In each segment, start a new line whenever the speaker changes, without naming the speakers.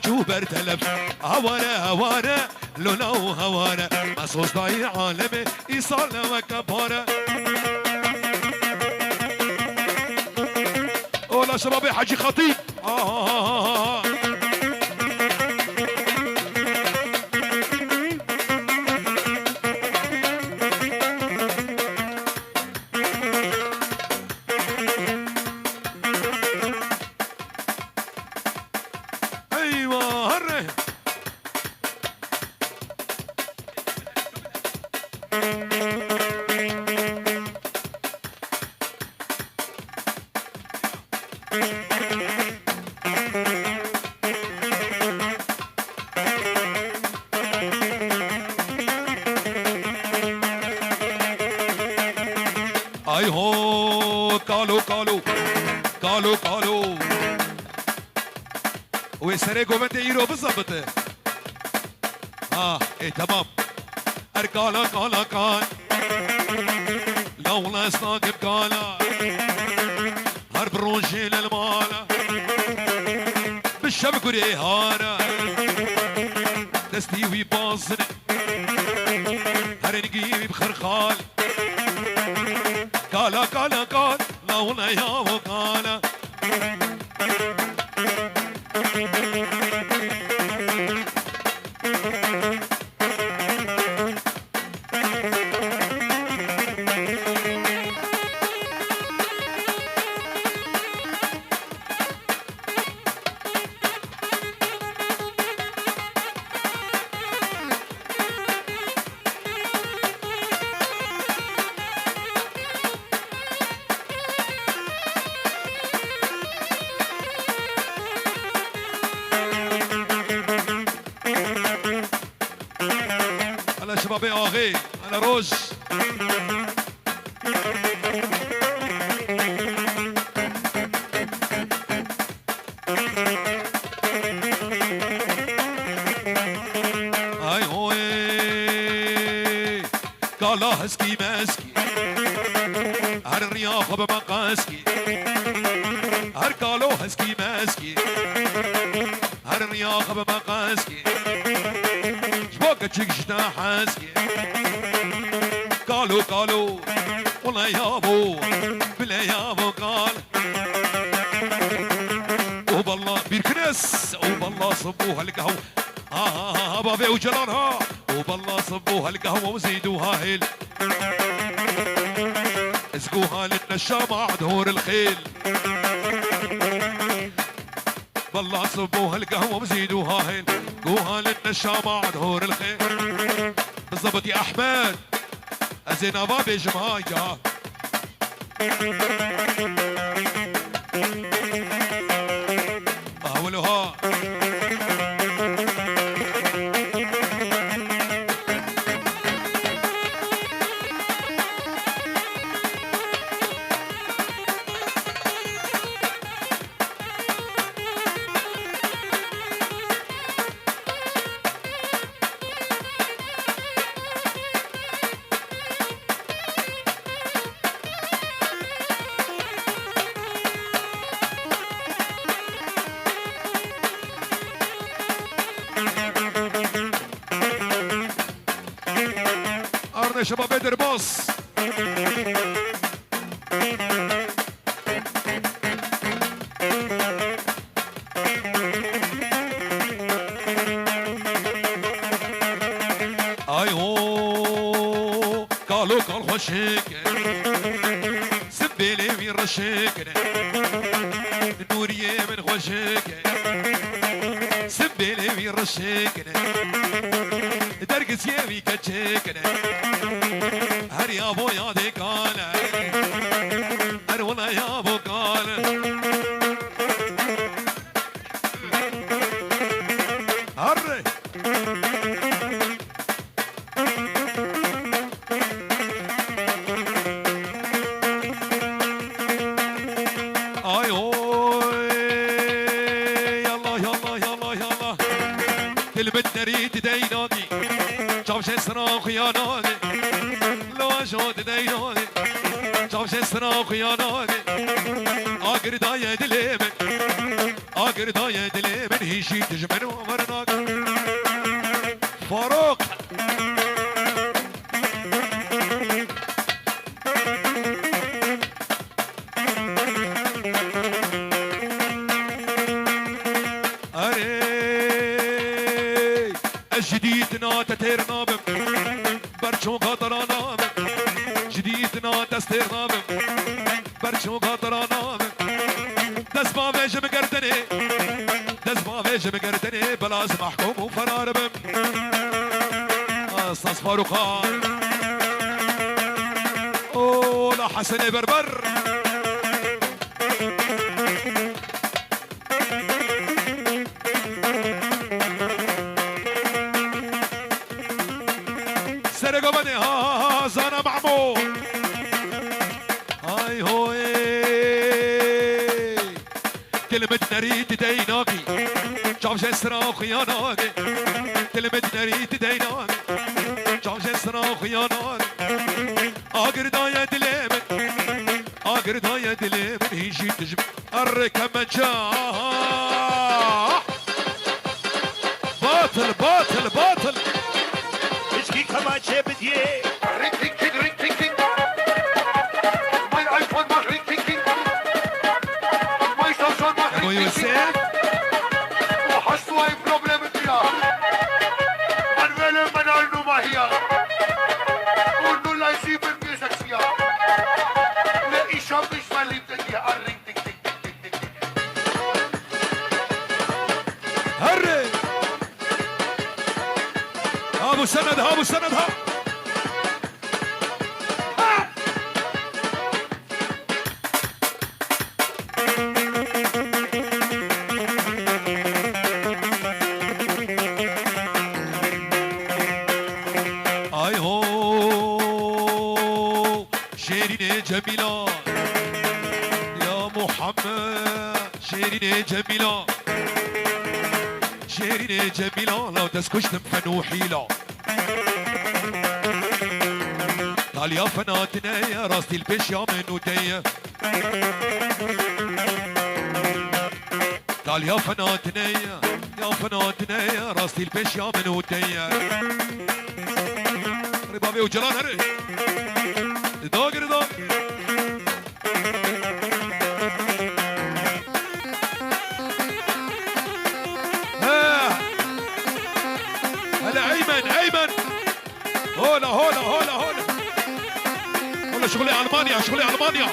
تو برتلب هوانا لولا وهوانا مصوص ضاي عالمي إيصالنا وكبارة ولا شبابي حجي خطيب اي هو كالو كالو كالو كالو وسري قومت يرو بالضبط ايه تمام اركالا كالا كان لو لا استاقب كالا هرب روجي للمالا بالشبك وريهانا دستي ويباصن هرنقي بخرخال كالا كالا كال لولا يا وكالا شبابي اغي انا روج اي هوي قالا هسكي ماسكي هر الرياضة بمقاسكي هر قالو هسكي ماسكي هر الرياضة بمقاسكي جبوكتشك جدا حاسكي قالوا قالوا والله يابو بلا يابو قال وبالله بيركنس وبالله صبوها القهوة بابي وجلالها وبالله صبوها القهوة وزيدوها هيل اسقوها للنشامة عدور الخيل بالله صبوها القهوة وزيدوها هيل قوها للنشامة عدور الخيل بالضبط يا أحمد أزينا بابي جماعة أولوها أرنا شباب بدر باص اي هو قالوا قال خوشك سبيلي من رشك نوريه من خوشك سبيلي من رشك درقس يبي كتشكنا هر يا ابو يا ديكانا هر ولا يا ابو قانا هر اي هوي يلا يلا يلا يلا كلمة نريد ديناقي جابش الصراخ يا ناقي لو أجود ديناقي جابش الصراخ يا ناقي آقر داية دليمن آقر داية دليمن هيشي تجمن ومرناك فاروق جديدنا تتيرنا بم برشو خاطرانا بم جديدنا تستيرنا بم برشو خاطرانا بم دس ما فيش مقردني دس ما فيش مقردني بلاز محكوم وفرار بم استاذ فاروق خان اوه لا حسن بربر سرقبني ها زانا معمول هاي هوي كلمة نريد ديناقي جابش الصراخ يا ناقي كلمة نريد ديناقي جابش الصراخ يا ناقي آقر داية دليمن آقر داية دليمن هيجي تجمع الركب جاح باطل باطل باطل
Whiskey Comanche with you.
Ring ting ting ring ting ting. Mein iPhone macht ring ting ting. Mein Samsung macht ring ting ting. Oh, hast du ein Problem mit mir? Dann wähle meine Nummer hier. Und 017 Ne, ich hab mich verliebt in dir. Ring ting ting ting ting ting.
هري ابو سند ابو سند ها اي هو شيرين جميلة يا محمد شيرين جميلة شيرين جميلة لو تسكشتم فنوحيلة قال يا فناتنا يا راستي البش يا منودية قال يا فناتنا يا فناتنا يا راستي البش يا منودية ربابي وجلال هري داقر داقر هلا ايمن ايمن هولا هولا هولا هولا هولا شغلي المانيا شغلي المانيا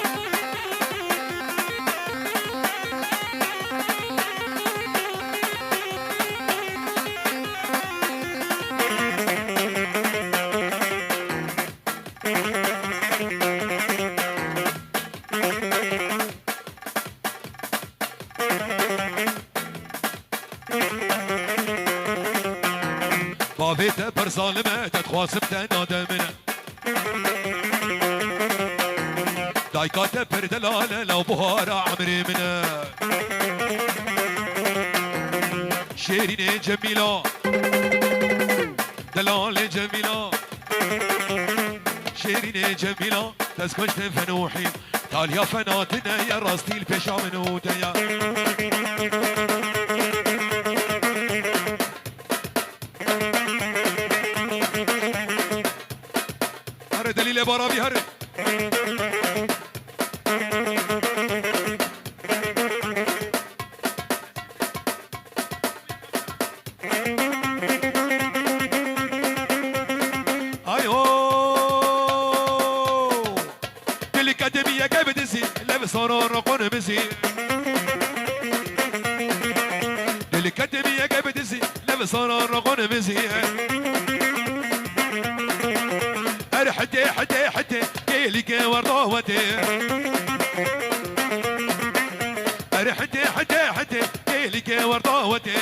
بافيتا بر ظالمة تتخواصم تنادمنا دايكاتا بر دلالة لو بهارة عمري منا شيرين جميلة دلالة جميلة شيرين جميلة تسكش فنوحي تعال يا فناتنا يا راستي البشا منوديا هر دليل بارابي هر الأكاديمية كيف تزي لابس رقون بزي الأكاديمية كيف تزي لابس رقون بزي حتى حتى حتى كيلك وردوتي حتى حتى حتى كيلك وردوتي